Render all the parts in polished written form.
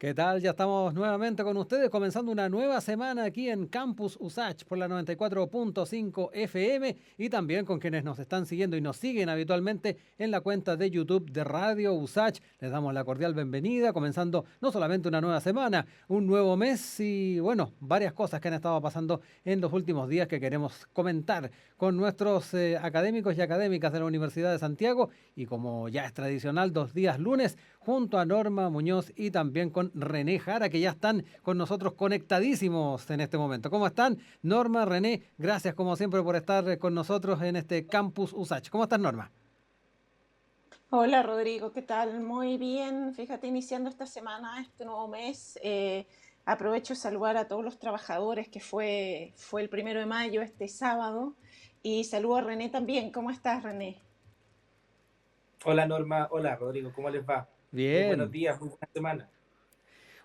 ¿Qué tal? Ya estamos nuevamente con ustedes, comenzando una nueva semana aquí en Campus USACH por la 94.5 FM y también con quienes nos están siguiendo y nos siguen habitualmente en la cuenta de YouTube de Radio USACH. Les damos la cordial bienvenida, comenzando no solamente una nueva semana, un nuevo mes y bueno, varias cosas que han estado pasando en los últimos días que queremos comentar con nuestros académicos y académicas de la Universidad de Santiago y como ya es tradicional, 2 días lunes junto a Norma Muñoz y también con René Jara, que ya están con nosotros conectadísimos en este momento. ¿Cómo están? Norma, René, gracias como siempre por estar con nosotros en este Campus USACH. ¿Cómo estás, Norma? Hola Rodrigo, ¿qué tal? Muy bien, fíjate, iniciando esta semana, este nuevo mes, aprovecho de saludar a todos los trabajadores que fue el 1 de mayo, este sábado, y saludo a René también. ¿Cómo estás, René? Hola Norma, hola Rodrigo, ¿cómo les va? Muy buenos Bien. días, muy buena semana.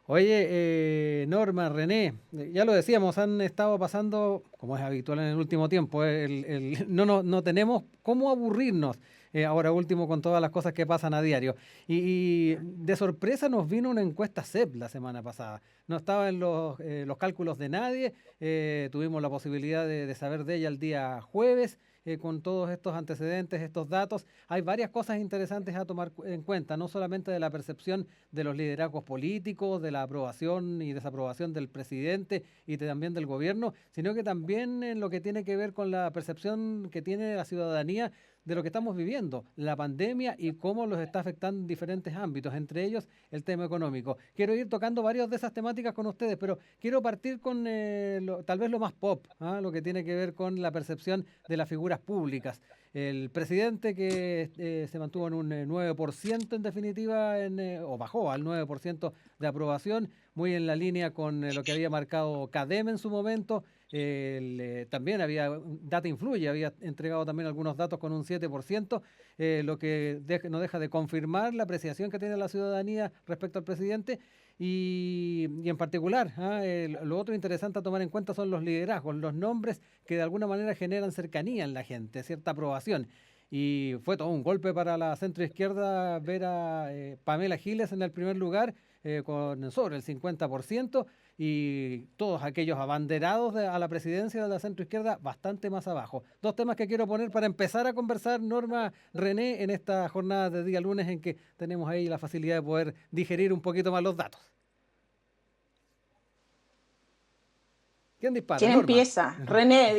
Oye, Norma, René, ya lo decíamos, han estado pasando, como es habitual en el último tiempo, no tenemos cómo aburrirnos, ahora último con todas las cosas que pasan a diario. Y de sorpresa nos vino una encuesta CEP la semana pasada. No estaba en los cálculos de nadie, tuvimos la posibilidad de saber de ella el día jueves. Con todos estos antecedentes, estos datos, hay varias cosas interesantes a tomar en cuenta, no solamente de la percepción de los liderazgos políticos, de la aprobación y desaprobación del presidente y también del gobierno, sino que también en lo que tiene que ver con la percepción que tiene la ciudadanía de lo que estamos viviendo, la pandemia y cómo los está afectando en diferentes ámbitos, entre ellos el tema económico. Quiero ir tocando varias de esas temáticas con ustedes, pero quiero partir con tal vez lo más pop, ¿ah? Lo que tiene que ver con la percepción de las figuras públicas. El presidente que se mantuvo en un 9% en definitiva, o bajó al 9% de aprobación, muy en la línea con lo que había marcado CADEM en su momento. También Data Influye, había entregado también algunos datos con un 7%, lo que no deja de confirmar la apreciación que tiene la ciudadanía respecto al presidente. Y en particular, lo otro interesante a tomar en cuenta son los liderazgos, los nombres que de alguna manera generan cercanía en la gente, cierta aprobación. Y fue todo un golpe para la centroizquierda ver a Pamela Giles en el primer lugar con sobre el 50% y todos aquellos abanderados a la presidencia de la centroizquierda bastante más abajo. Dos temas que quiero poner para empezar a conversar, Norma, René, en esta jornada de día lunes en que tenemos ahí la facilidad de poder digerir un poquito más los datos. ¿Quién dispara? ¿Quién Norma. empieza? René,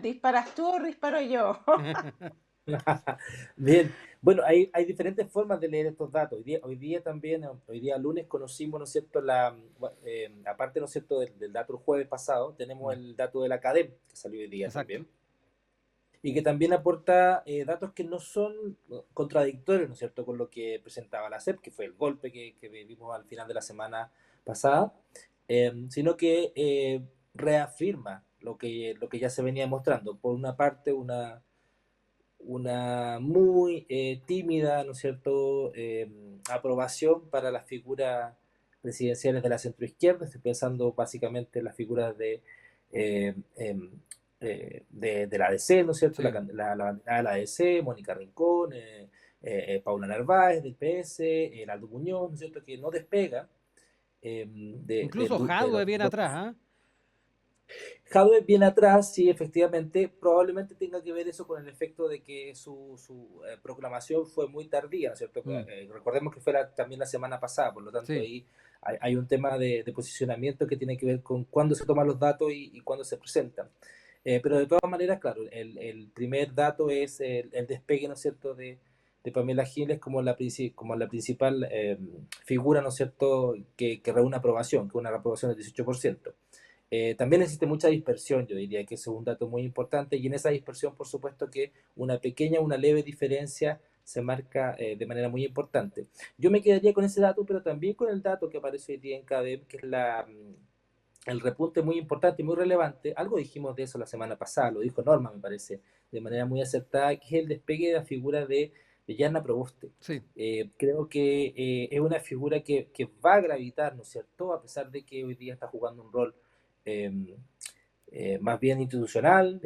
¿disparas tú o disparo yo? Bien, bueno, hay diferentes formas de leer estos datos. Hoy día también, hoy día lunes conocimos, ¿no es cierto?, aparte, ¿no es cierto?, del dato del jueves pasado, tenemos Ya, el dato de la CADEM, que salió hoy día exacto. también, y que también aporta datos que no son contradictorios, ¿no es cierto?, con lo que presentaba la CEP, que fue el golpe que vivimos al final de la semana pasada, sino que reafirma lo que ya se venía mostrando. Por una parte, una muy tímida, ¿no es cierto?, aprobación para las figuras presidenciales de la centroizquierda. Estoy pensando básicamente en las figuras eh, em, de la ADC, ¿no es cierto?, Sí. la bandera de la ADC, Mónica Rincón, Paula Narváez del PS, Aldo Muñoz, ¿no es cierto?, que no despega Incluso Jadwe viene los. atrás, ¿ah? Jadwe viene atrás, sí, efectivamente, probablemente tenga que ver eso con el efecto de que su proclamación fue muy tardía, ¿no es cierto? Mm, Recordemos que fue también la semana pasada, por lo tanto sí. ahí hay un tema de posicionamiento que tiene que ver con cuándo se toman los datos y cuándo se presentan. Pero de todas maneras, claro, el primer dato es el despegue, ¿no es cierto?, de Pamela Giles como la principal figura, ¿no es cierto?, que reúne aprobación, que es una aprobación del 18%. También existe mucha dispersión, yo diría que ese es un dato muy importante, y en esa dispersión, por supuesto, que una leve diferencia se marca de manera muy importante. Yo me quedaría con ese dato, pero también con el dato que aparece hoy día en CADEM, que es el repunte muy importante y muy relevante. Algo dijimos de eso la semana pasada, lo dijo Norma, me parece, de manera muy acertada, que es el despegue de la figura de Yanna Proboste. Sí. Creo que es una figura que va a gravitar, ¿no es cierto?, a pesar de que hoy día está jugando un rol eh, más bien institucional,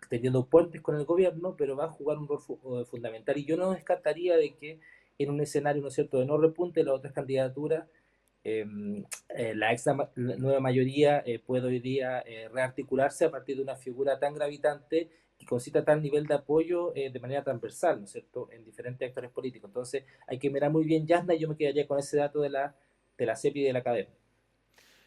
teniendo puentes con el gobierno, pero va a jugar un rol fundamental. Y yo no descartaría de que en un escenario, ¿no es cierto?, de no repunte las otras candidaturas, la nueva mayoría puede hoy día rearticularse a partir de una figura tan gravitante que concita tal nivel de apoyo de manera transversal, ¿no es cierto?, en diferentes actores políticos. Entonces hay que mirar muy bien Yasna, y yo me quedaría con ese dato de la CEP y de la academia.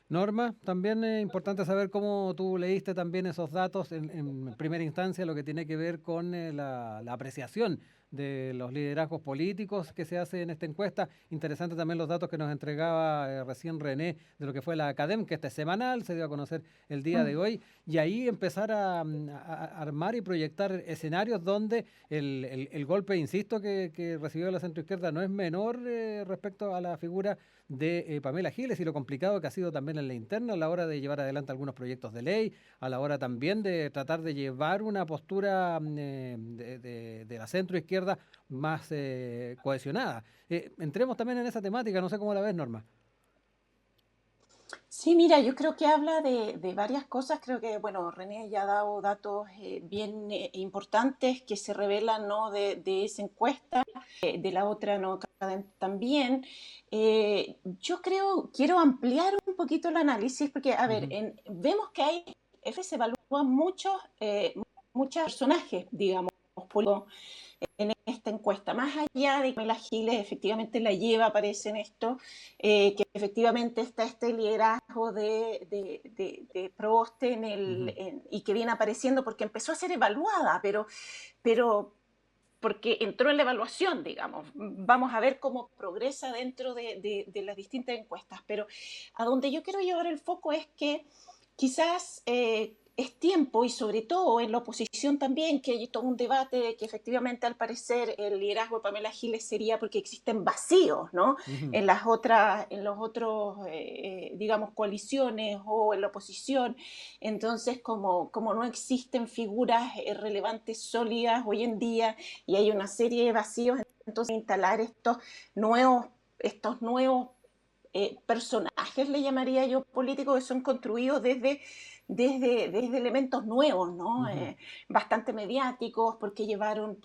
Norma, también es importante saber cómo tú leíste también esos datos en primera instancia, lo que tiene que ver con la apreciación de los liderazgos políticos que se hace en esta encuesta. Interesante también los datos que nos entregaba recién René de lo que fue la Academ, que este es semanal, se dio a conocer el día de hoy, y ahí empezar a armar y proyectar escenarios donde el golpe, insisto, que recibió la centroizquierda no es menor respecto a la figura de Pamela Giles y lo complicado que ha sido también en la interna a la hora de llevar adelante algunos proyectos de ley, a la hora también de tratar de llevar una postura de la centroizquierda más cohesionada. Entremos también en esa temática, no sé cómo la ves, Norma. Sí, mira, yo creo que habla de varias cosas. Creo que, bueno, René ya ha dado datos bien importantes que se revelan, ¿no?, de esa encuesta, de la otra, ¿no?, también. Yo quiero ampliar un poquito el análisis porque, a ver, vemos que se evalúan muchos personajes, digamos, políticos en esta encuesta, más allá de que Pamela Giles efectivamente la lleva, aparece en esto, que efectivamente está este liderazgo de Proboste y que viene apareciendo porque empezó a ser evaluada, pero porque entró en la evaluación, digamos. Vamos a ver cómo progresa dentro de las distintas encuestas, pero a donde yo quiero llevar el foco es que quizás es tiempo, y sobre todo en la oposición también, que hay todo un debate de que efectivamente al parecer el liderazgo de Pamela Giles sería porque existen vacíos, ¿no?, en los otros, digamos, coaliciones o en la oposición. Entonces, como no existen figuras relevantes, sólidas hoy en día, y hay una serie de vacíos, entonces instalar estos nuevos personajes, le llamaría yo, políticos, que son construidos desde elementos nuevos, ¿no? Bastante mediáticos, porque llevaron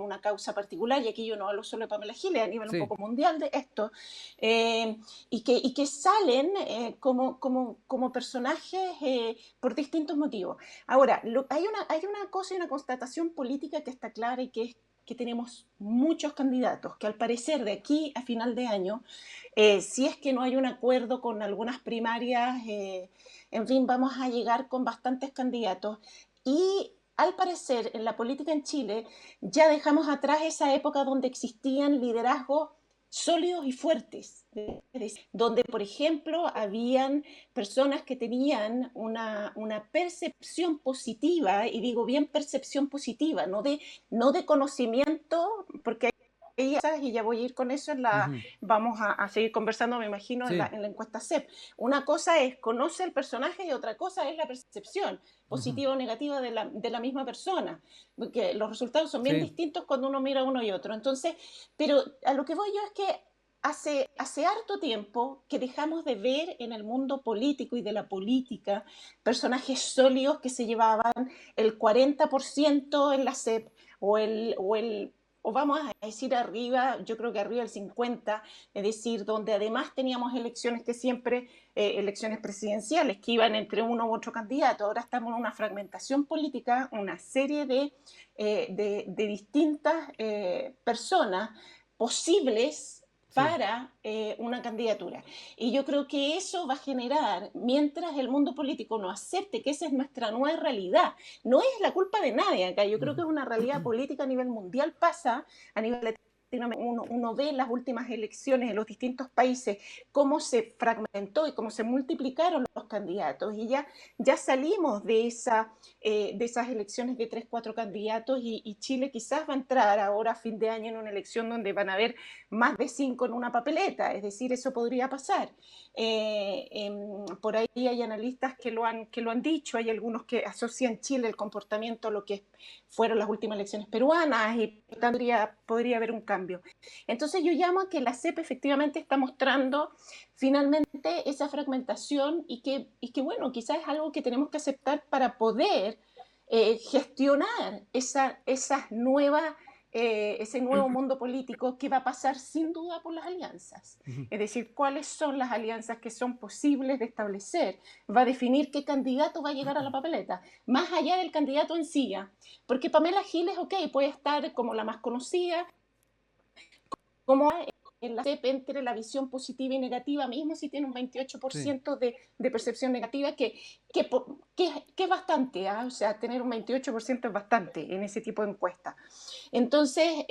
una causa particular, y aquí yo no hablo solo de Pamela Giles, a nivel un Sí. poco mundial de esto, y que salen como personajes por distintos motivos. Ahora, hay una cosa y una constatación política que está clara, y que es que tenemos muchos candidatos, que al parecer de aquí a final de año, si es que no hay un acuerdo con algunas primarias, en fin, vamos a llegar con bastantes candidatos. Y al parecer, en la política en Chile, ya dejamos atrás esa época donde existían liderazgos sólidos y fuertes, donde, por ejemplo, habían personas que tenían una percepción positiva, y digo bien percepción positiva, no de conocimiento, porque y ya voy a ir con eso, vamos a seguir conversando, me imagino, Sí. en la encuesta CEP. Una cosa es conoce el personaje y otra cosa es la percepción positiva o negativa de la misma persona, porque los resultados son bien Sí. distintos cuando uno mira uno y otro. Entonces, pero a lo que voy yo es que hace harto tiempo que dejamos de ver en el mundo político y de la política personajes sólidos que se llevaban el 40% en la CEP, o vamos a decir arriba, yo creo que arriba del 50%, es decir, donde además teníamos elecciones que siempre, elecciones presidenciales, que iban entre uno u otro candidato. Ahora estamos en una fragmentación política, una serie de distintas personas posibles Sí. para una candidatura. Y yo creo que eso va a generar, mientras el mundo político no acepte que esa es nuestra nueva realidad, no es la culpa de nadie acá, yo creo que es una realidad política a nivel mundial, pasa a nivel uno ve en las últimas elecciones en los distintos países cómo se fragmentó y cómo se multiplicaron los candidatos, y ya salimos de esas elecciones de 3, 4 candidatos, y Chile quizás va a entrar ahora a fin de año en una elección donde van a haber más de 5 en una papeleta, es decir, eso podría pasar. Por ahí hay analistas que lo han dicho, hay algunos que asocian Chile el comportamiento a lo que fueron las últimas elecciones peruanas, y podría haber un cambio. Entonces yo llamo a que la CEP efectivamente está mostrando finalmente esa fragmentación, y que bueno, quizás es algo que tenemos que aceptar para poder gestionar esas nuevas ese nuevo mundo político que va a pasar sin duda por las alianzas. Es decir, cuáles son las alianzas que son posibles de establecer. Va a definir qué candidato va a llegar a la papeleta, más allá del candidato en sí. Porque Pamela Giles, ok, puede estar como la más conocida, como en la CEP entre la visión positiva y negativa, mismo si tiene un 28% de percepción negativa, que es bastante, ¿eh? O sea, tener un 28% es bastante en ese tipo de encuestas. Entonces,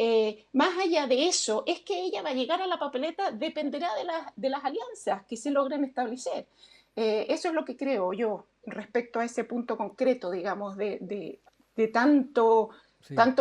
más allá de eso, es que ella va a llegar a la papeleta, dependerá de las alianzas que se logren establecer. Eso es lo que creo yo respecto a ese punto concreto, digamos, de tanto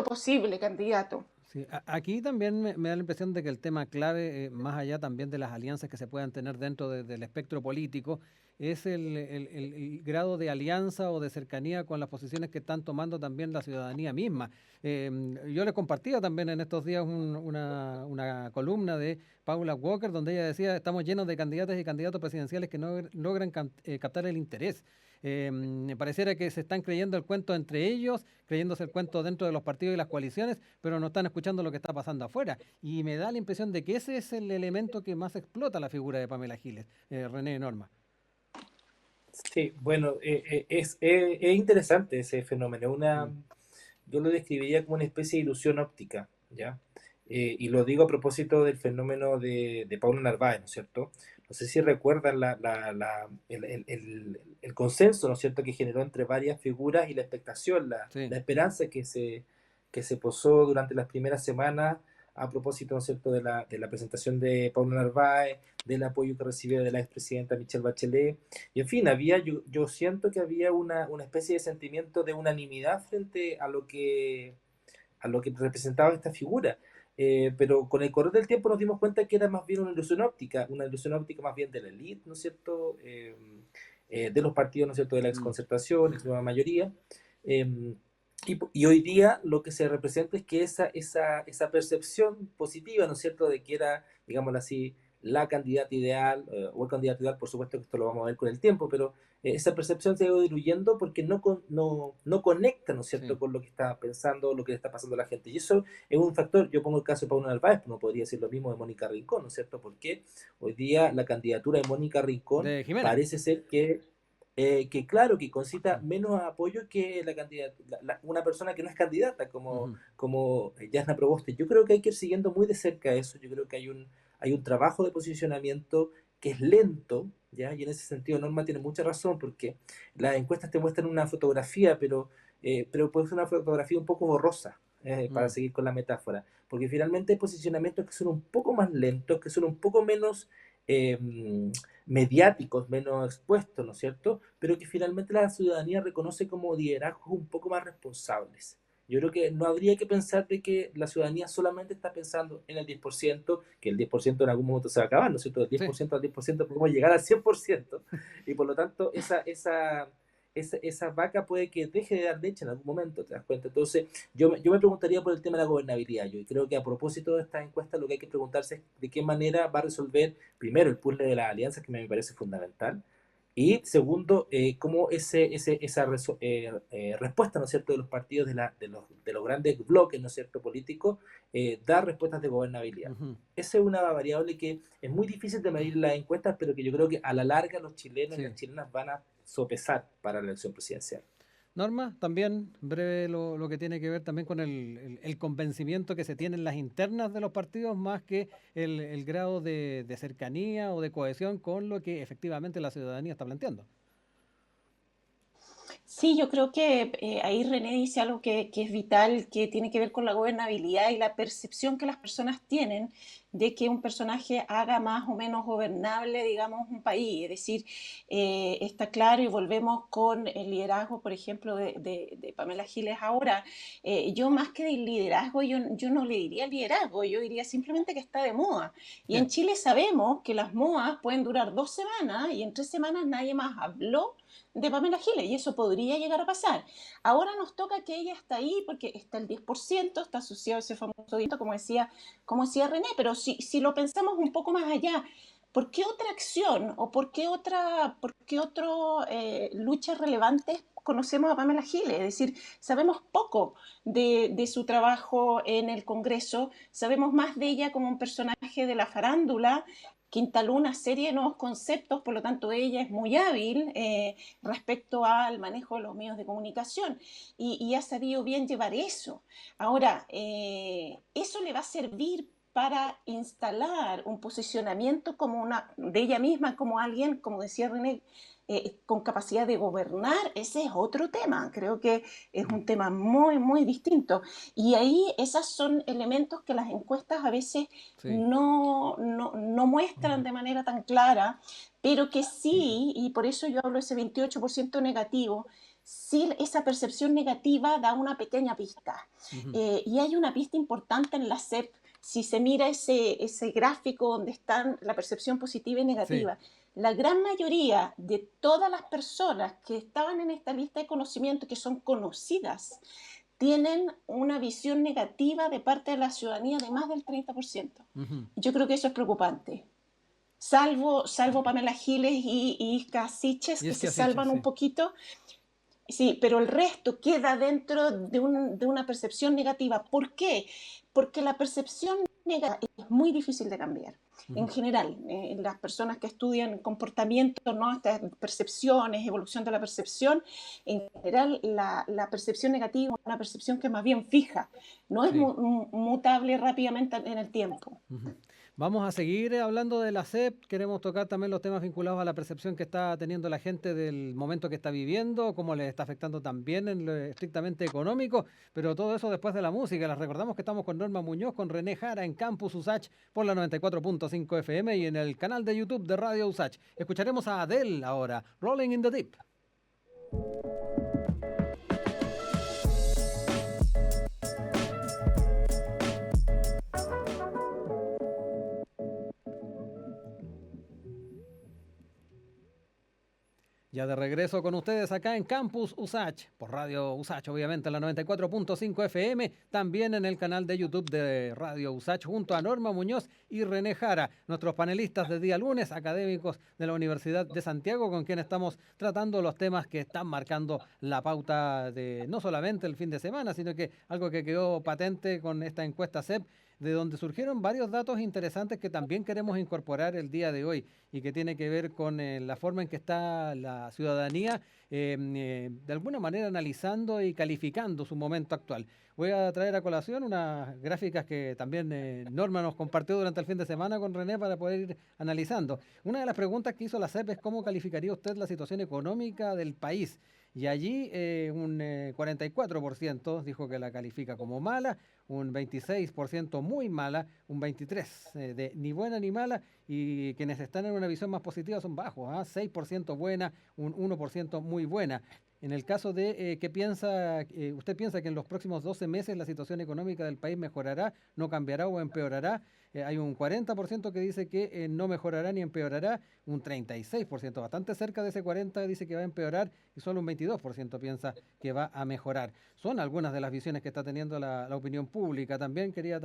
posible candidato. Sí, aquí también me da la impresión de que el tema clave, más allá también de las alianzas que se puedan tener dentro del espectro político, es el grado de alianza o de cercanía con las posiciones que están tomando también la ciudadanía misma. Yo les compartía también en estos días una columna de Paula Walker donde ella decía, estamos llenos de candidatas y candidatos presidenciales que no logran captar el interés. Me pareciera que se están creyendo el cuento entre ellos, creyéndose el cuento dentro de los partidos y las coaliciones, pero no están escuchando lo que está pasando afuera. Y me da la impresión de que ese es el elemento que más explota la figura de Pamela Giles, René Norma. Sí, bueno, es interesante ese fenómeno. Mm. Yo lo describiría como una especie de ilusión óptica, ¿ya? Y lo digo a propósito del fenómeno de Paulo Narváez, ¿no es cierto? No sé si recuerdan el consenso, ¿no es cierto?, que generó entre varias figuras y la expectación, Sí. la esperanza que se posó durante las primeras semanas a propósito, ¿no es cierto?, de la presentación de Paulo Narváez, del apoyo que recibió de la expresidenta Michelle Bachelet. Y en fin, yo siento que había una especie de sentimiento de unanimidad frente a lo que representaba esta figura. Pero con el correr del tiempo nos dimos cuenta que era más bien una ilusión óptica más bien de la élite, ¿no es cierto? De los partidos, ¿no es cierto? De la Mm. exconcertación, ex nueva mayoría. Eh, y hoy día lo que se representa es que esa percepción positiva, ¿no es cierto?, de que era, digámoslo así, la candidata ideal, o el candidato ideal, por supuesto que esto lo vamos a ver con el tiempo, pero esa percepción se ha ido diluyendo porque no conecta, ¿no es cierto?, Sí. con lo que está pensando, lo que le está pasando a la gente. Y eso es un factor. Yo pongo el caso de Paula Narváez, pero no podría decir lo mismo de Mónica Rincón, ¿no es cierto? Porque hoy día la candidatura de Mónica Rincón De Jimena. parece ser que claro, que concita Mm. menos apoyo que una persona que no es candidata, Ujú. como Jasna Proboste. Yo creo que hay que ir siguiendo muy de cerca eso. Yo creo que hay un trabajo de posicionamiento que es lento, ¿ya? Y en ese sentido Norma tiene mucha razón, porque las encuestas te muestran una fotografía, pero puede ser una fotografía un poco borrosa, para Mm. seguir con la metáfora, porque finalmente hay posicionamientos que son un poco más lentos, que son un poco menos eh, mediáticos, menos expuestos, ¿no es cierto? Pero que finalmente la ciudadanía reconoce como liderazgos un poco más responsables. Yo creo que no habría que pensar de que la ciudadanía solamente está pensando en el 10%, que el 10% en algún momento se va a acabar, ¿no es cierto? Del Sí. 10% al 10% podemos llegar al 100%, y por lo tanto esa vaca puede que deje de dar leche en algún momento, ¿te das cuenta? Entonces, yo me preguntaría por el tema de la gobernabilidad. Yo creo que a propósito de esta encuesta lo que hay que preguntarse es de qué manera va a resolver, primero, el puzzle de las alianzas, que me parece fundamental, y segundo, cómo respuesta, ¿no es cierto?, de los partidos de los grandes bloques, ¿no es cierto?, políticos, da respuestas de gobernabilidad. Ujú. Esa es una variable que es muy difícil de medir en las encuestas, pero que yo creo que a la larga los chilenos y las Sí. chilenas van a sopesar para la elección presidencial. Norma, también breve lo que tiene que ver también con el convencimiento que se tiene en las internas de los partidos, más que el grado de cercanía o de cohesión con lo que efectivamente la ciudadanía está planteando. Sí, yo creo que ahí René dice algo que es vital, que tiene que ver con la gobernabilidad y la percepción que las personas tienen de que un personaje haga más o menos gobernable, digamos, un país. Es decir, está claro y volvemos con el liderazgo, por ejemplo, de Pamela Giles ahora. Yo más que del liderazgo, yo no le diría liderazgo, yo diría simplemente que está de moda. Y en Chile sabemos que las modas pueden durar 2 semanas y en 3 semanas nadie más habló de Pamela Giles y eso podría llegar a pasar. Ahora nos toca que ella está ahí porque está el 10%, está asociado a ese famoso diento, como decía René, pero si lo pensamos un poco más allá, ¿por qué otra acción o por qué otro luchas relevantes conocemos a Pamela Giles? Es decir, sabemos poco de su trabajo en el Congreso, sabemos más de ella como un personaje de la farándula que instaló una serie de nuevos conceptos, por lo tanto ella es muy hábil respecto al manejo de los medios de comunicación y ha sabido bien llevar eso. Ahora, eso le va a servir para instalar un posicionamiento como de ella misma como alguien, como decía René, con capacidad de gobernar. Ese es otro tema, creo que es un tema muy, muy distinto. Y ahí esos son elementos que las encuestas a veces Sí. no muestran de manera tan clara, pero que sí, y por eso yo hablo de ese 28% negativo, sí esa percepción negativa da una pequeña pista. Y hay una pista importante en la CEP. Si se mira ese gráfico donde están la percepción positiva y negativa, sí, la gran mayoría de todas las personas que estaban en esta lista de conocimiento, que son conocidas, tienen una visión negativa de parte de la ciudadanía de más del 30%. Yo creo que eso es preocupante. Salvo Pamela Giles y Isca Siches, que se salvan un poquito. Sí, pero el resto queda dentro de una percepción negativa. ¿Por qué? Porque la percepción negativa es muy difícil de cambiar. En general, las personas que estudian comportamiento, ¿no? Estas percepciones, evolución de la percepción, en general la percepción negativa es una percepción que es más bien fija, no es mutable rápidamente en el tiempo. Vamos a seguir hablando de la CEP, queremos tocar también los temas vinculados a la percepción que está teniendo la gente del momento que está viviendo, cómo les está afectando también en lo estrictamente económico, pero todo eso después de la música. Les recordamos que estamos con Norma Muñoz, con René Jara en Campus USACH por la 94.5 FM y en el canal de YouTube de Radio USACH. Escucharemos a Adele ahora, Rolling in the Deep. Ya de regreso con ustedes acá en Campus USACH, por Radio USACH, obviamente, en la 94.5 FM, también en el canal de YouTube de Radio USACH, junto a Norma Muñoz y René Jara, nuestros panelistas de día lunes, académicos de la Universidad de Santiago, con quien estamos tratando los temas que están marcando la pauta de no solamente el fin de semana, sino que algo que quedó patente con esta encuesta CEP, de donde surgieron varios datos interesantes que también queremos incorporar el día de hoy y que tiene que ver con la forma en que está la ciudadanía de alguna manera analizando y calificando su momento actual. Voy a traer a colación unas gráficas que también Norma nos compartió durante el fin de semana con René para poder ir analizando. Una de las preguntas que hizo la CEP es cómo calificaría usted la situación económica del país. Y allí un 44% dijo que la califica como mala, un 26% muy mala, un 23% de ni buena ni mala, y quienes están en una visión más positiva son bajos, 6% buena, un 1% muy buena. En el caso de ¿qué piensa? ¿Usted piensa que en los próximos 12 meses la situación económica del país mejorará, no cambiará o empeorará? Hay un 40% que dice que no mejorará ni empeorará, un 36%, bastante cerca de ese 40% dice que va a empeorar y solo un 22% piensa que va a mejorar. Son algunas de las visiones que está teniendo la opinión pública. También quería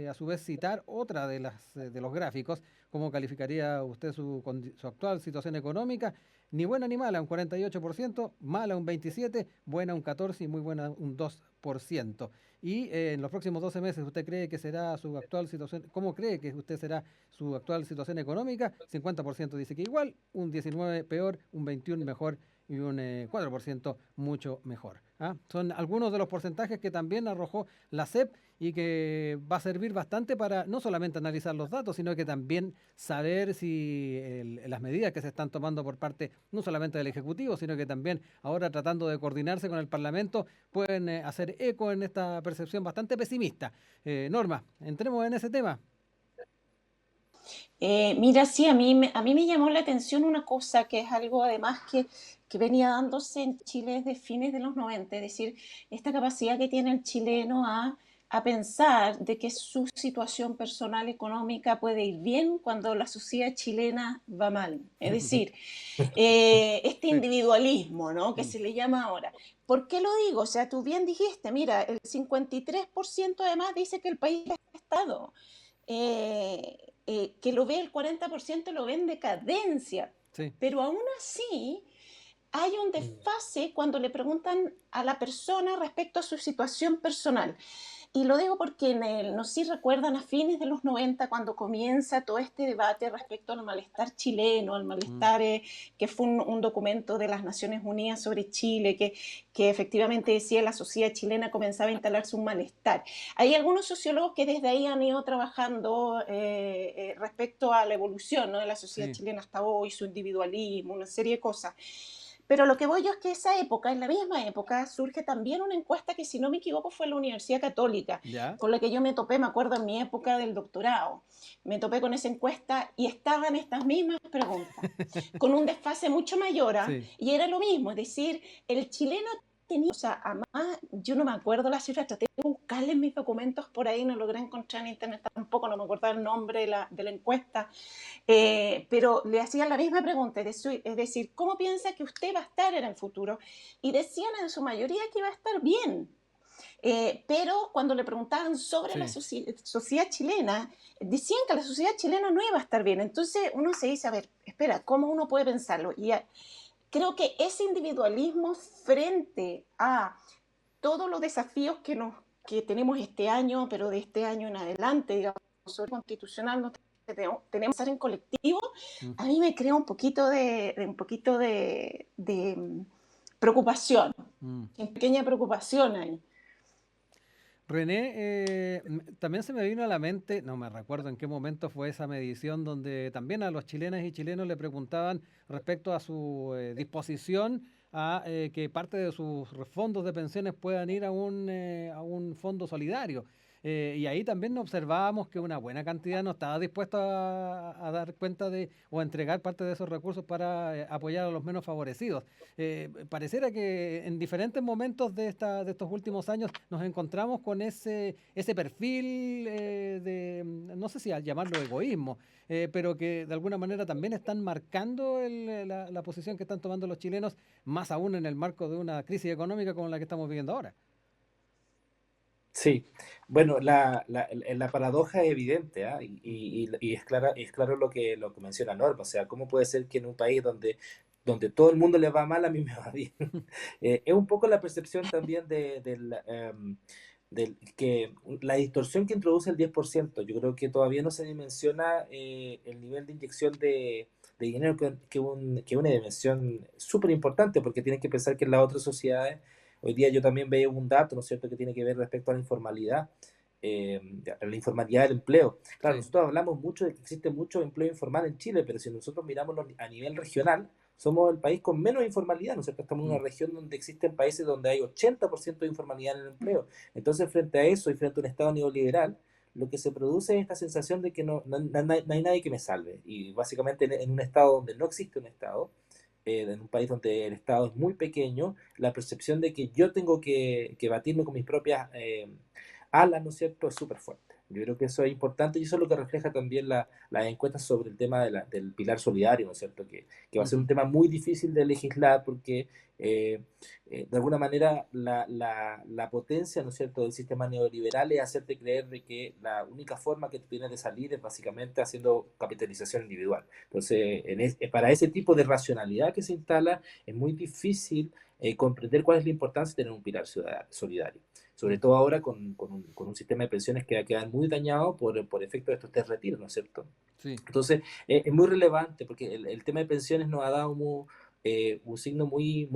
a su vez citar otra de los gráficos, cómo calificaría usted su actual situación económica. Ni buena ni mala, un 48%, mala un 27%, buena un 14% y muy buena un 2%. Y en los próximos 12 meses, ¿usted cree que será su actual situación? ¿Cómo cree que usted será su actual situación económica? 50% dice que igual, un 19% peor, un 21% mejor y un 4% mucho mejor. Son algunos de los porcentajes que también arrojó la CEP y que va a servir bastante para no solamente analizar los datos, sino que también saber si las medidas que se están tomando por parte no solamente del Ejecutivo, sino que también ahora tratando de coordinarse con el Parlamento, pueden hacer eco en esta percepción bastante pesimista. Norma, entremos en ese tema. Mira, sí, a mí me llamó la atención una cosa que es algo además que venía dándose en Chile desde fines de los 90, es decir, esta capacidad que tiene el chileno a pensar de que su situación personal económica puede ir bien cuando la sociedad chilena va mal. Es decir, este individualismo, ¿no? Que se le llama ahora. ¿Por qué lo digo? O sea, tú bien dijiste, mira, el 53% además dice que el país es Estado. que lo ve el 40%, lo ve en decadencia. Sí. Pero aún así hay un desfase cuando le preguntan a la persona respecto a su situación personal. Y lo digo porque no sé si recuerdan a fines de los 90 cuando comienza todo este debate respecto al malestar chileno, al malestar que fue un documento de las Naciones Unidas sobre Chile, que efectivamente decía la sociedad chilena comenzaba a instalarse un malestar. Hay algunos sociólogos que desde ahí han ido trabajando respecto a la evolución, ¿no?, de la sociedad chilena hasta hoy, su individualismo, una serie de cosas. Pero lo que voy yo es que esa época, en la misma época, surge también una encuesta que, si no me equivoco, fue en la Universidad Católica, ¿Ya? con la que yo me topé, me acuerdo, en mi época del doctorado. Me topé con esa encuesta y estaban estas mismas preguntas, con un desfase mucho mayor, Sí. y era lo mismo, es decir, el chileno tenía, o sea, además, yo no me acuerdo la cifra, traté de buscarle en mis documentos por ahí, no logré encontrar en internet tampoco, no me acordaba el nombre de la encuesta, pero le hacían la misma pregunta, es decir, ¿cómo piensa que usted va a estar en el futuro? Y decían en su mayoría que iba a estar bien. Pero cuando le preguntaban sobre la sociedad chilena, decían que la sociedad chilena no iba a estar bien. Entonces uno se dice, a ver, espera, ¿cómo uno puede pensarlo? Y creo que ese individualismo frente a todos los desafíos que tenemos este año, pero de este año en adelante, digamos, sobre constitucional, no tenemos que estar en colectivo, a mí me crea un poquito de preocupación, una pequeña preocupación ahí. René, también se me vino a la mente, no me recuerdo en qué momento fue esa medición donde también a los chilenas y chilenos le preguntaban respecto a su disposición a que parte de sus fondos de pensiones puedan ir a un fondo solidario. Y ahí también observábamos que una buena cantidad no estaba dispuesta a dar cuenta de o a entregar parte de esos recursos para apoyar a los menos favorecidos. Pareciera que en diferentes momentos de estos últimos años nos encontramos con ese perfil no sé si al llamarlo egoísmo, pero que de alguna manera también están marcando la posición que están tomando los chilenos, más aún en el marco de una crisis económica como la que estamos viviendo ahora. Sí, bueno, la paradoja es evidente, ¿ah? Y es claro lo que menciona Norma, o sea, ¿cómo puede ser que en un país donde todo el mundo le va mal, a mí me va bien? Es un poco la percepción también del que la distorsión que introduce el 10%. Yo creo que todavía no se dimensiona el nivel de inyección de dinero que una dimensión súper importante, porque tienen que pensar que en las otras sociedades. Hoy día yo también veo un dato, ¿no es cierto?, que tiene que ver respecto a la informalidad del empleo. Claro, Sí. nosotros hablamos mucho de que existe mucho empleo informal en Chile, pero si nosotros miramos a nivel regional, somos el país con menos informalidad, ¿no es cierto? Estamos en Mm. una región donde existen países donde hay 80% de informalidad en el empleo. Entonces, frente a eso y frente a un Estado neoliberal, lo que se produce es esta sensación de que no hay nadie que me salve. Y básicamente en un Estado donde no existe un Estado, en un país donde el Estado es muy pequeño, la percepción de que yo tengo que batirme con mis propias alas, ¿no es cierto?, es súper fuerte. Yo creo que eso es importante y eso es lo que refleja también las encuestas sobre el tema del pilar solidario, ¿no es cierto?, que va a ser un tema muy difícil de legislar porque de alguna manera la potencia, ¿no es cierto?, del sistema neoliberal es hacerte creer de que la única forma que tú tienes de salir es básicamente haciendo capitalización individual. Entonces, para ese tipo de racionalidad que se instala, es muy difícil comprender cuál es la importancia de tener un pilar solidario. Sobre todo ahora con un sistema de pensiones que va a quedar muy dañado por efecto de estos test retiros, ¿no es cierto? Sí. Entonces, es muy relevante porque el tema de pensiones nos ha dado un signo muy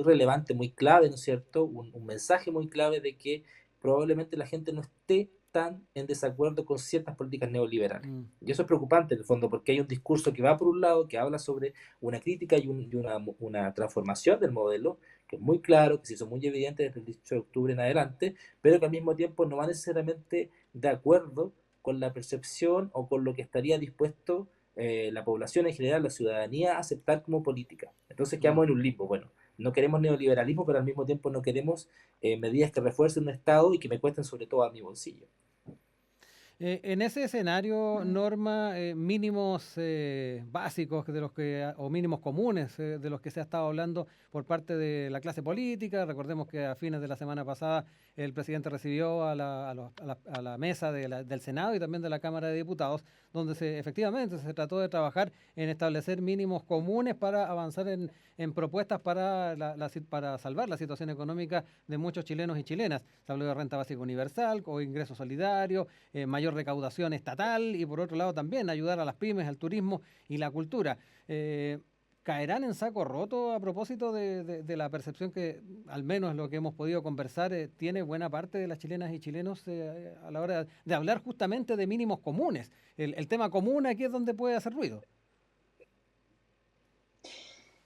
relevante, muy clave, ¿no es cierto? Un mensaje muy clave de que probablemente la gente no esté tan en desacuerdo con ciertas políticas neoliberales. Mm. Y eso es preocupante en el fondo, porque hay un discurso que va por un lado, que habla sobre una crítica y una transformación del modelo, que es muy claro, que se hizo muy evidente desde el 18 de octubre en adelante, pero que al mismo tiempo no va necesariamente de acuerdo con la percepción o con lo que estaría dispuesto la población en general, la ciudadanía, a aceptar como política. Entonces Mm. quedamos en un limbo. Bueno, no queremos neoliberalismo, pero al mismo tiempo no queremos medidas que refuercen un Estado y que me cuesten sobre todo a mi bolsillo. En ese escenario, Norma, mínimos básicos de los que, o mínimos comunes de los que se ha estado hablando por parte de la clase política. Recordemos que a fines de la semana pasada el presidente recibió a la mesa del Senado y también de la Cámara de Diputados, donde efectivamente se trató de trabajar en establecer mínimos comunes para avanzar en propuestas para salvar la situación económica de muchos chilenos y chilenas. Se habló de renta básica universal o ingreso solidario, mayor recaudación estatal y por otro lado también ayudar a las pymes, al turismo y la cultura. ¿Caerán en saco roto a propósito de la percepción que, al menos lo que hemos podido conversar, tiene buena parte de las chilenas y chilenos a la hora de hablar justamente de mínimos comunes? El tema común aquí es donde puede hacer ruido.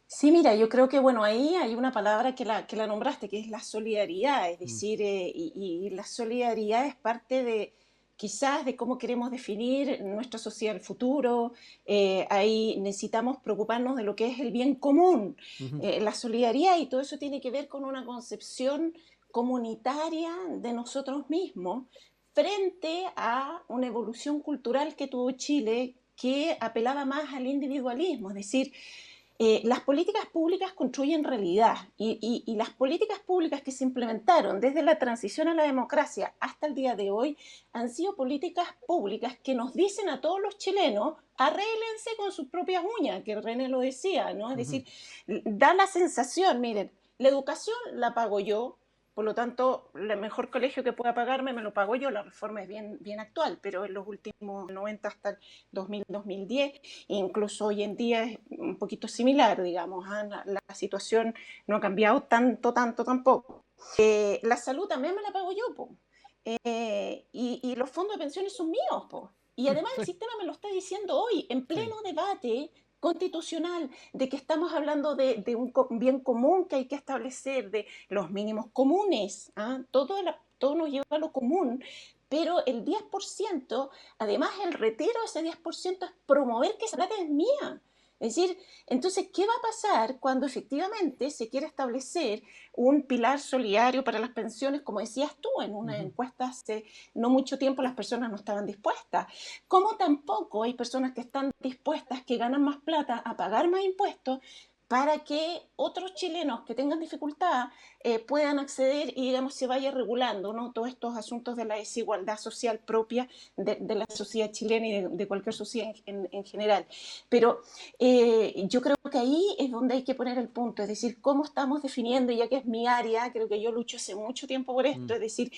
Sí, mira, yo creo que bueno, ahí hay una palabra que la nombraste, que es la solidaridad, es decir, y la solidaridad es parte de quizás de cómo queremos definir nuestra sociedad del futuro. Ahí necesitamos preocuparnos de lo que es el bien común. Ujú. La solidaridad y todo eso tiene que ver con una concepción comunitaria de nosotros mismos frente a una evolución cultural que tuvo Chile que apelaba más al individualismo, es decir, las políticas públicas construyen realidad y las políticas públicas que se implementaron desde la transición a la democracia hasta el día de hoy han sido políticas públicas que nos dicen a todos los chilenos arréglense con sus propias uñas, que René lo decía, ¿no? Es Ujú. decir, da la sensación, miren, la educación la pago yo, por lo tanto, el mejor colegio que pueda pagarme me lo pago yo. La reforma es bien actual, pero en los últimos 90 hasta el 2000, 2010, incluso hoy en día es un poquito similar, digamos. La situación no ha cambiado tanto tampoco. La salud también me la pago yo, po. Y los fondos de pensiones son míos, po. Y además el Sí. sistema me lo está diciendo hoy, en Sí. pleno debate constitucional, de que estamos hablando de un bien común que hay que establecer, de los mínimos comunes, ¿ah? Todo nos lleva a lo común, pero el 10%, además el retiro de ese 10% es promover que esa plata es mía. Es decir, entonces, ¿qué va a pasar cuando efectivamente se quiere establecer un pilar solidario para las pensiones? Como decías tú, en una Ujú. encuesta hace no mucho tiempo las personas no estaban dispuestas. Como tampoco hay personas que están dispuestas, que ganan más plata, a pagar más impuestos para que otros chilenos que tengan dificultad puedan acceder y, digamos, se vaya regulando, ¿no? Todos estos asuntos de la desigualdad social propia de la sociedad chilena y de cualquier sociedad en general. Pero yo creo que ahí es donde hay que poner el punto, es decir, cómo estamos definiendo, ya que es mi área, creo que yo lucho hace mucho tiempo por esto, Mm. es decir,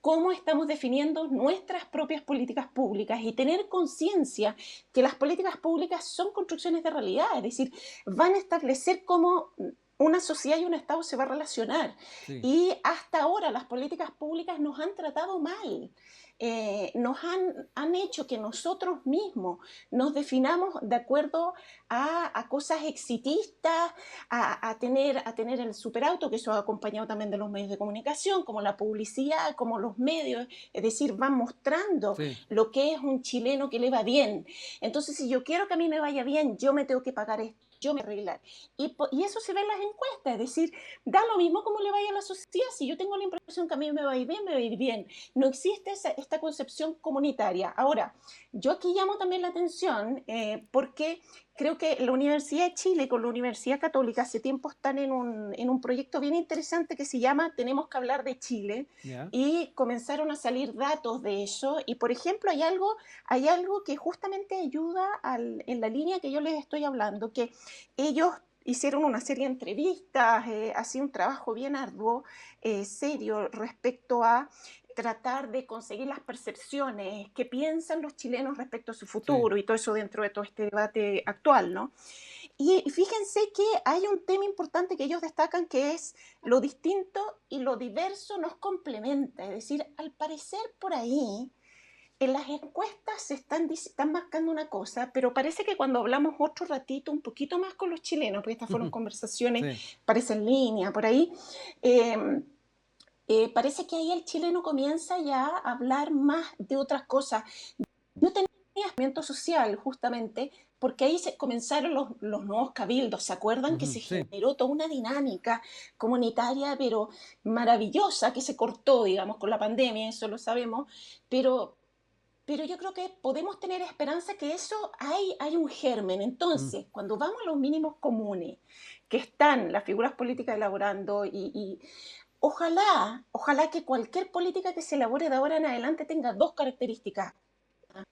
cómo estamos definiendo nuestras propias políticas públicas y tener conciencia que las políticas públicas son construcciones de realidad, es decir, van a establecer cómo una sociedad y un Estado se va a relacionar. Sí. Y hasta ahora las políticas públicas nos han tratado mal. Han hecho que nosotros mismos nos definamos de acuerdo a cosas exitistas, a tener el superauto, que eso ha acompañado también de los medios de comunicación, como la publicidad, como los medios, es decir, van mostrando Sí. lo que es un chileno que le va bien. Entonces, si yo quiero que a mí me vaya bien, yo me tengo que pagar esto, yo me arreglar. Y eso se ve en las encuestas, es decir, da lo mismo como le vaya a la sociedad. Si yo tengo la impresión que a mí me va a ir bien, me va a ir bien. No existe esta concepción comunitaria. Ahora, yo aquí llamo también la atención porque creo que la Universidad de Chile con la Universidad Católica hace tiempo están en un proyecto bien interesante que se llama Tenemos que hablar de Chile Ya. y comenzaron a salir datos de eso y por ejemplo hay algo que justamente ayuda en la línea que yo les estoy hablando, que ellos hicieron una serie de entrevistas, hacía un trabajo bien arduo, serio, respecto a tratar de conseguir las percepciones que piensan los chilenos respecto a su Sí. futuro y todo eso dentro de todo este debate actual, ¿no? Y fíjense que hay un tema importante que ellos destacan que es lo distinto y lo diverso nos complementa, es decir, al parecer por ahí en las encuestas están marcando una cosa, pero parece que cuando hablamos otro ratito, un poquito más con los chilenos, porque estas fueron conversaciones, Sí. parece en línea, por ahí, eh, parece que ahí el chileno comienza ya a hablar más de otras cosas. Yo tenía movimiento social, justamente, porque ahí comenzaron los nuevos cabildos. ¿Se acuerdan que Ujú. se Sí. generó toda una dinámica comunitaria, pero maravillosa, que se cortó, digamos, con la pandemia, eso lo sabemos, pero pero yo creo que podemos tener esperanza que eso hay un germen. Mm, Entonces, cuando vamos a los mínimos comunes que están las figuras políticas elaborando ojalá que cualquier política que se elabore de ahora en adelante tenga dos características,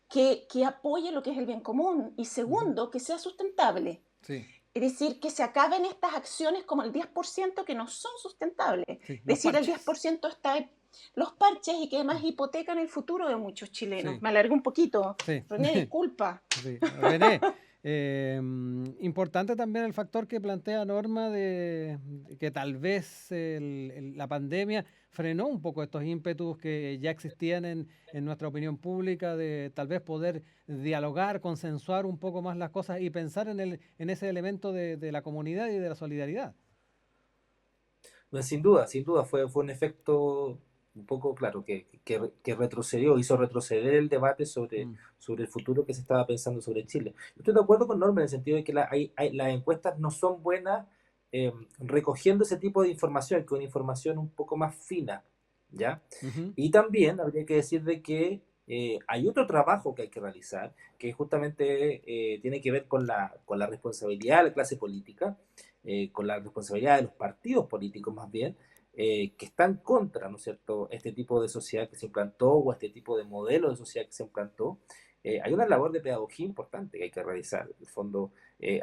que apoye lo que es el bien común y ujú, segundo, que sea sustentable. sí, Es decir, que se acaben estas acciones como el 10% que no son sustentables. sí, Es los decir, el parches. 10% está los parches y que además Mm, hipotecan el futuro de muchos chilenos. sí, Me alargué un poquito. sí. René, disculpa. Sí, René, importante también el factor que plantea Norma de que tal vez la pandemia frenó un poco estos ímpetus que ya existían en nuestra opinión pública de tal vez poder dialogar, consensuar un poco más las cosas y pensar en ese elemento de la comunidad y de la solidaridad. Bueno, sin duda, fue un efecto un poco, claro, que retrocedió, hizo retroceder el debate Mm, sobre el futuro que se estaba pensando sobre Chile. Yo estoy de acuerdo con Norma en el sentido de que las encuestas no son buenas recogiendo ese tipo de información, que es una información un poco más fina, ¿ya? ujú, Y también habría que decir de que hay otro trabajo que hay que realizar, que justamente tiene que ver con la responsabilidad de la clase política, con la responsabilidad de los partidos políticos más bien, que están contra, ¿no es cierto?, este tipo de sociedad que se implantó o este tipo de modelo de sociedad que se implantó. Hay una labor de pedagogía importante que hay que realizar, en el fondo,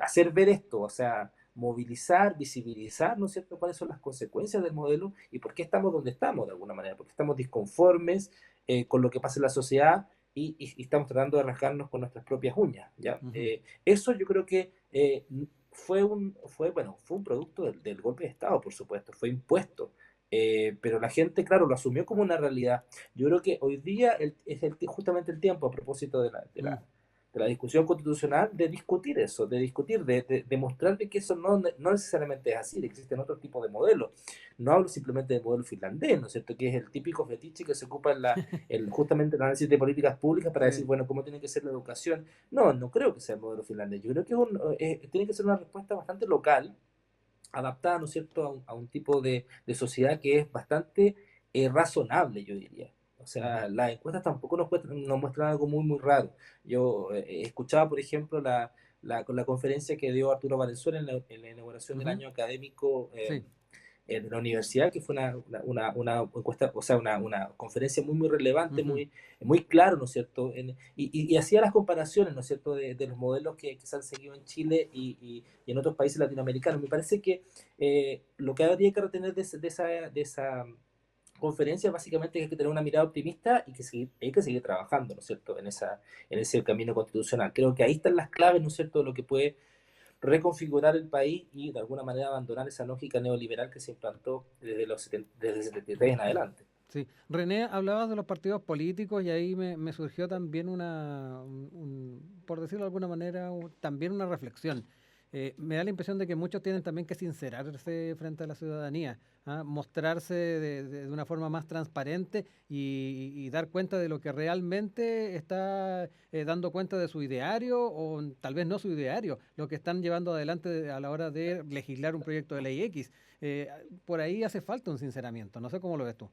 hacer ver esto, o sea, movilizar, visibilizar, ¿no es cierto?, cuáles son las consecuencias del modelo y por qué estamos donde estamos, de alguna manera, porque estamos disconformes con lo que pasa en la sociedad y estamos tratando de rasgarnos con nuestras propias uñas, ¿ya? ujú, Eso yo creo que bueno, fue un producto del golpe de Estado, por supuesto, fue impuesto. Pero la gente, claro, lo asumió como una realidad. Yo creo que hoy día justamente el tiempo, a propósito mm, de la discusión constitucional, de discutir eso, de discutir, de mostrar de que eso no necesariamente es así, de que existen otros tipos de modelos. No hablo simplemente del modelo finlandés, ¿no es cierto?, que es el típico fetiche que se ocupa justamente en el análisis de políticas públicas para decir, sí, bueno, cómo tiene que ser la educación. No, no creo que sea el modelo finlandés. Yo creo que tiene que ser una respuesta bastante local, adaptada, ¿no es cierto?, a un tipo de sociedad que es bastante razonable, yo diría. O ujú, sea, las encuestas tampoco nos muestran algo muy, muy raro. Yo escuchaba, por ejemplo, con la conferencia que dio Arturo Valenzuela en la inauguración del ujú, año académico sí, de la universidad, que fue una encuesta, o sea, una conferencia muy, muy relevante, ujú, muy, muy claro, ¿no es cierto? Y hacía las comparaciones, ¿no es cierto?, de los modelos que se han seguido en Chile y en otros países latinoamericanos. Me parece que lo que habría que retener de esa conferencia básicamente es que hay que tener una mirada optimista y que hay que seguir trabajando, ¿no es cierto?, en ese camino constitucional. Creo que ahí están las claves, ¿no es cierto?, de lo que puede reconfigurar el país y de alguna manera abandonar esa lógica neoliberal que se implantó desde el 73 en mm. adelante. Sí, René, hablabas de los partidos políticos y ahí me surgió también por decirlo de alguna manera, también una reflexión. Me da la impresión de que muchos tienen también que sincerarse frente a la ciudadanía, ¿ah? Mostrarse de una forma más transparente y dar cuenta de lo que realmente está dando cuenta de su ideario o tal vez no su ideario, lo que están llevando adelante a la hora de legislar un proyecto de ley X. Por ahí hace falta un sinceramiento, no sé cómo lo ves tú.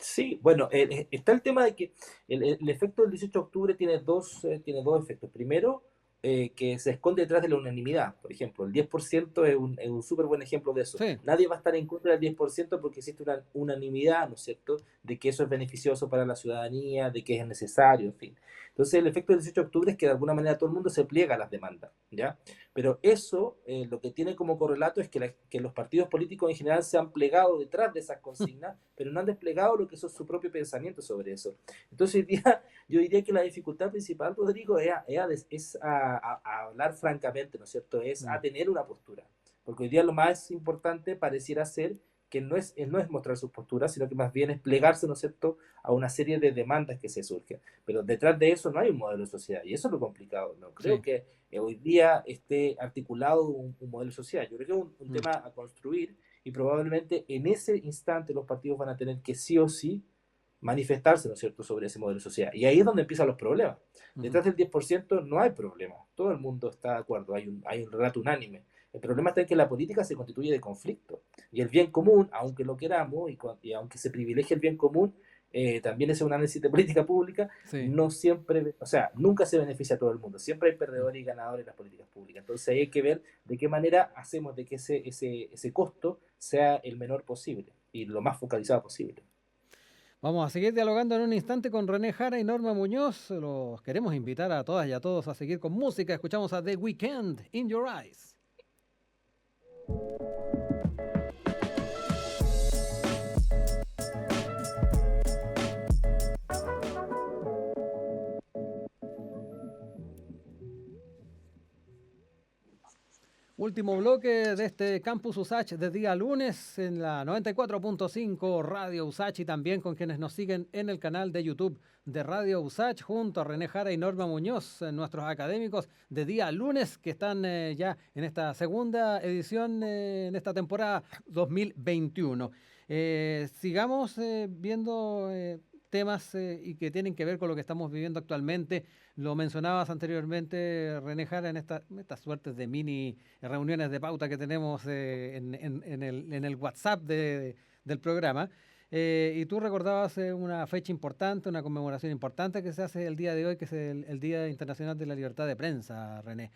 Sí, bueno, está el tema de que el efecto del 18 de octubre tiene dos efectos. Primero, que se esconde detrás de la unanimidad. Por ejemplo, el 10% es un súper buen ejemplo de eso. Sí. Nadie va a estar en contra del 10% porque existe una unanimidad, ¿no es cierto?, de que eso es beneficioso para la ciudadanía, de que es necesario, en fin. Entonces, el efecto del 18 de octubre es que de alguna manera todo el mundo se pliega a las demandas, ¿ya? Pero eso lo que tiene como correlato es que los partidos políticos en general se han plegado detrás de esas consignas, pero no han desplegado lo que es su propio pensamiento sobre eso. Entonces, hoy día, yo diría que la dificultad principal, Rodrigo, es a hablar francamente, ¿no es cierto? Es Mm, a tener una postura. Porque hoy día lo más importante pareciera ser que no es mostrar sus posturas, sino que más bien es plegarse, ¿no es cierto?, a una serie de demandas que se surgen. Pero detrás de eso no hay un modelo de sociedad, y eso es lo complicado. No creo sí. que hoy día esté articulado un modelo de sociedad. Yo creo que es un Mm, tema a construir y probablemente en ese instante los partidos van a tener que sí o sí manifestarse, ¿no es cierto?, sobre ese modelo de sociedad. Y ahí es donde empiezan los problemas. ujú, Detrás del 10% no hay problema. Todo el mundo está de acuerdo, hay un relato unánime. El problema está en que la política se constituye de conflicto. Y el bien común, aunque lo queramos y aunque se privilegie el bien común, también es un análisis de política pública, Sí. no siempre, o sea, nunca se beneficia a todo el mundo, siempre hay perdedores y ganadores en las políticas públicas. Entonces hay que ver de qué manera hacemos de que ese costo sea el menor posible y lo más focalizado posible. Vamos a seguir dialogando en un instante con René Jara y Norma Muñoz. Los queremos invitar a todas y a todos a seguir con música. Escuchamos a The Weeknd, In Your Eyes. Último bloque de este Campus Usach de día lunes en la 94.5 Radio Usach y también con quienes nos siguen en el canal de YouTube de Radio Usach junto a René Jara y Norma Muñoz, nuestros académicos de día lunes que están ya en esta segunda edición en esta temporada 2021. Sigamos viendo temas y que tienen que ver con lo que estamos viviendo actualmente. Lo mencionabas anteriormente, René Jara, en estas suertes de mini reuniones de pauta que tenemos en el WhatsApp del programa. Y tú recordabas una fecha importante, una conmemoración importante que se hace el día de hoy, que es el Día Internacional de la Libertad de Prensa, René.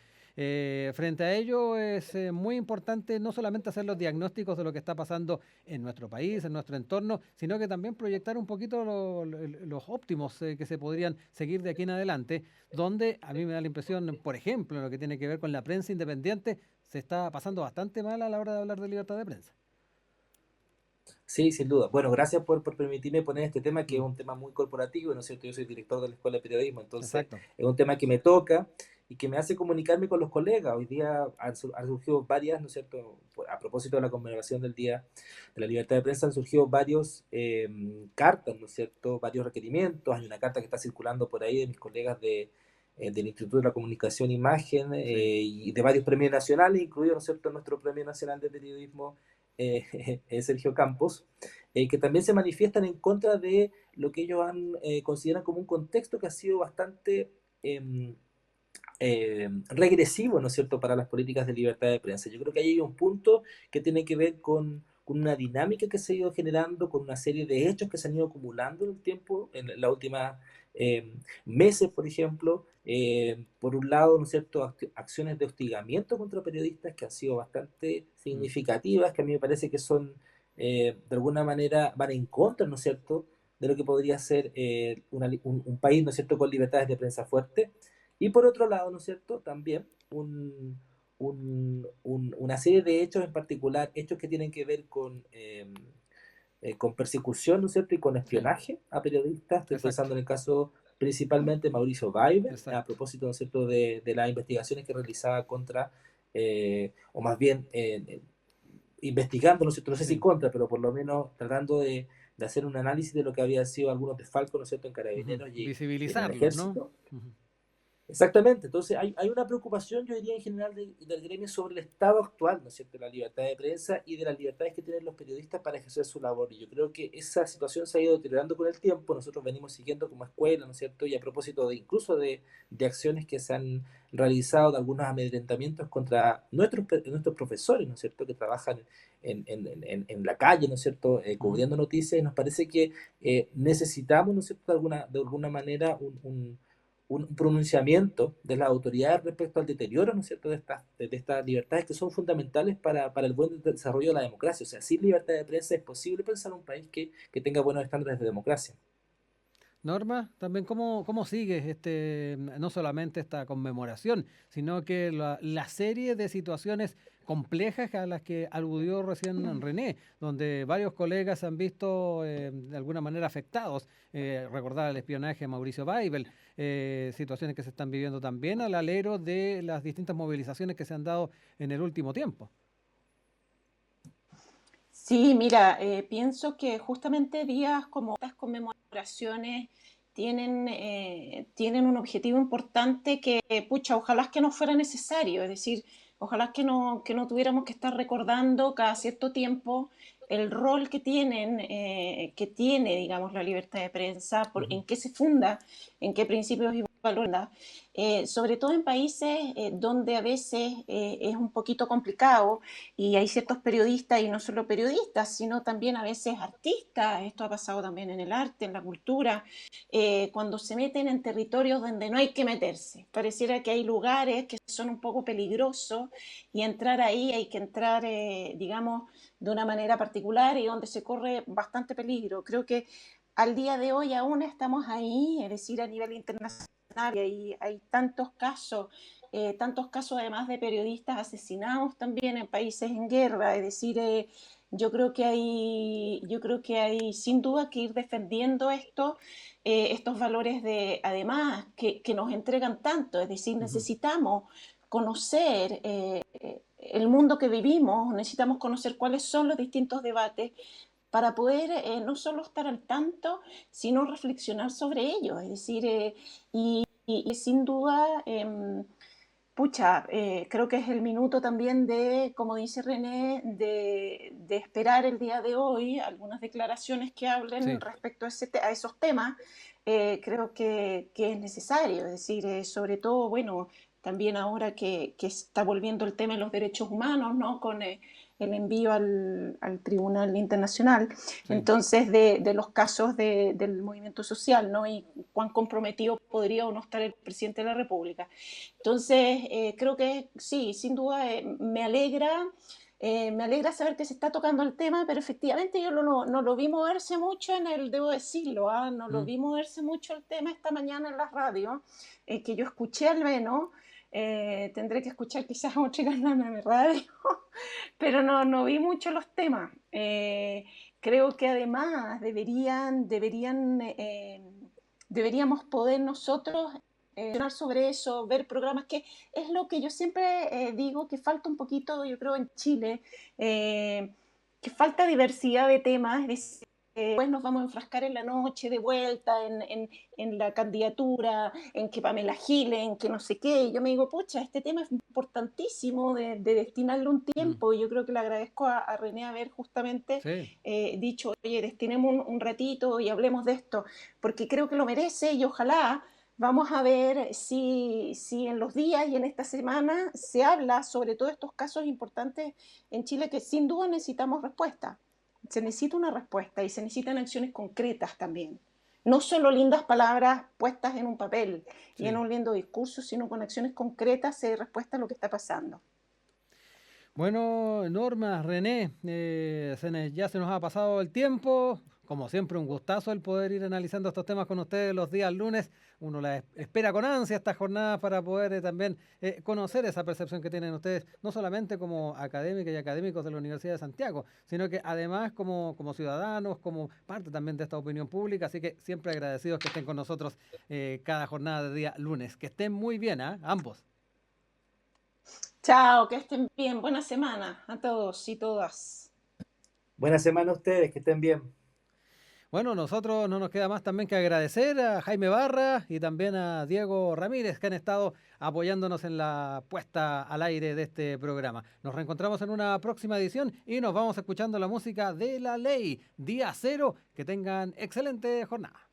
Frente a ello es muy importante no solamente hacer los diagnósticos de lo que está pasando en nuestro país, en nuestro entorno, sino que también proyectar un poquito los óptimos que se podrían seguir de aquí en adelante, donde a mí me da la impresión, por ejemplo, en lo que tiene que ver con la prensa independiente, se está pasando bastante mal a la hora de hablar de libertad de prensa. Sí, sin duda. Bueno, gracias por permitirme poner este tema, que es Mm, un tema muy corporativo, ¿no es cierto? Yo soy director de la Escuela de Periodismo, entonces exacto. es un tema que me toca y que me hace comunicarme con los colegas. Hoy día han surgido varias, ¿no es cierto? A propósito de la conmemoración del Día de la Libertad de Prensa, han surgido varios cartas, ¿no es cierto? Varios requerimientos. Hay una carta que está circulando por ahí de mis colegas del Instituto de la Comunicación e Imagen Sí. y de varios premios nacionales, incluido, ¿no es cierto?, nuestro Premio Nacional de Periodismo Sergio Campos, que también se manifiestan en contra de lo que ellos consideran como un contexto que ha sido bastante regresivo, ¿no es cierto?, para las políticas de libertad de prensa. Yo creo que ahí hay un punto que tiene que ver con una dinámica que se ha ido generando, con una serie de hechos que se han ido acumulando en el tiempo, en la última meses, por ejemplo. Por un lado, ¿no es cierto?, acciones de hostigamiento contra periodistas que han sido bastante Mm, significativas, que a mí me parece que son, de alguna manera, van en contra, ¿no es cierto?, de lo que podría ser un país, ¿no es cierto?, con libertades de prensa fuerte. Y por otro lado, ¿no es cierto?, también una serie de hechos en particular, hechos que tienen que ver con persecución, ¿no es cierto?, y con sí, espionaje a periodistas. Estoy exacto, pensando en el caso principalmente de Mauricio Weibel, a exacto. propósito, ¿no es cierto?, de las investigaciones que realizaba contra, o más bien investigando, ¿no es cierto?, no sé si Sí. contra, pero por lo menos tratando de hacer un análisis de lo que había sido algunos desfalcos, ¿no es cierto?, en Ujú. Carabineros y en el Visibilizarlos, ¿no? Ejército. Ujú. Exactamente, entonces hay una preocupación, yo diría, en general del gremio sobre el estado actual, ¿no es cierto?, de la libertad de prensa y de las libertades que tienen los periodistas para ejercer su labor. Y yo creo que esa situación se ha ido deteriorando con el tiempo, nosotros venimos siguiendo como escuela, ¿no es cierto?, y a propósito de incluso de acciones que se han realizado, de algunos amedrentamientos contra nuestros profesores, ¿no es cierto?, que trabajan en la calle, ¿no es cierto?, Ujú. cubriendo noticias, y nos parece que necesitamos, ¿no es cierto?, de alguna manera un pronunciamiento de las autoridades respecto al deterioro, ¿no es cierto?, de estas libertades que son fundamentales para el buen desarrollo de la democracia. O sea, sin libertad de prensa es posible pensar un país que tenga buenos estándares de democracia. Norma, también cómo sigues no solamente esta conmemoración, sino que la serie de situaciones complejas a las que aludió recién René, donde varios colegas se han visto de alguna manera afectados. Recordar el espionaje de Mauricio Weibel, situaciones que se están viviendo también al alero de las distintas movilizaciones que se han dado en el último tiempo. Sí, mira, pienso que justamente días como estas conmemoraciones tienen un objetivo importante que, pucha, ojalá que no fuera necesario, es decir, ojalá que no tuviéramos que estar recordando cada cierto tiempo el rol que tiene, digamos, la libertad de prensa, Ujú. en qué se funda, en qué principios y valor, sobre todo en países donde a veces es un poquito complicado y hay ciertos periodistas, y no solo periodistas, sino también a veces artistas, esto ha pasado también en el arte, en la cultura, cuando se meten en territorios donde no hay que meterse. Pareciera que hay lugares que son un poco peligrosos y entrar ahí hay que entrar, digamos, de una manera particular y donde se corre bastante peligro. Creo que al día de hoy aún estamos ahí, es decir, a nivel internacional hay tantos casos además de periodistas asesinados también en países en guerra, es decir, yo creo que hay sin duda que ir defendiendo estos valores de, además, que nos entregan tanto, es decir, necesitamos conocer el mundo que vivimos, necesitamos conocer cuáles son los distintos debates para poder no solo estar al tanto, sino reflexionar sobre ellos. Es decir, y sin duda, creo que es el minuto también de, como dice René, de esperar el día de hoy algunas declaraciones que hablen Sí. respecto a esos temas. Creo que es necesario, es decir, sobre todo, bueno, también ahora que está volviendo el tema de los derechos humanos, ¿no? Con el envío al Tribunal Internacional, Sí. entonces de los casos del movimiento social, ¿no? Y cuán comprometido podría o no estar el presidente de la República. Entonces, creo que sí, sin duda me alegra saber que se está tocando el tema, pero efectivamente yo no lo vi moverse mucho debo decirlo, no lo Mm. vi moverse mucho el tema esta mañana en la radio, que yo escuché al menos, tendré que escuchar quizás otro canal de radio, pero no vi mucho los temas. Creo que además deberíamos poder nosotros sobre eso, ver programas que es lo que yo siempre digo que falta un poquito, yo creo, en Chile, que falta diversidad de temas, es decir, después nos vamos a enfrascar en la noche de vuelta, en la candidatura, en que Pamela Giles, en que no sé qué, y yo me digo, pucha, este tema es importantísimo de destinarle un Mm. tiempo, y yo creo que le agradezco a René haber justamente Sí. dicho, oye, destinemos un ratito y hablemos de esto, porque creo que lo merece y ojalá vamos a ver si en los días y en esta semana se habla sobre todos estos casos importantes en Chile que sin duda necesitamos respuesta. Se necesita una respuesta y se necesitan acciones concretas también. No solo lindas palabras puestas en un papel y en Sí. un lindo discurso, sino con acciones concretas de respuesta a lo que está pasando. Bueno, Norma, René, ya se nos ha pasado el tiempo. Como siempre, un gustazo el poder ir analizando estos temas con ustedes los días lunes. Uno la espera con ansia estas jornadas para poder también conocer esa percepción que tienen ustedes, no solamente como académicas y académicos de la Universidad de Santiago, sino que además como ciudadanos, como parte también de esta opinión pública. Así que siempre agradecidos que estén con nosotros cada jornada de día lunes. Que estén muy bien, ¿ah? Ambos. Chao, que estén bien. Buena semana a todos y todas. Buena semana a ustedes, que estén bien. Bueno, nosotros no nos queda más también que agradecer a Jaime Barra y también a Diego Ramírez que han estado apoyándonos en la puesta al aire de este programa. Nos reencontramos en una próxima edición y nos vamos escuchando la música de La Ley, Día Cero. Que tengan excelente jornada.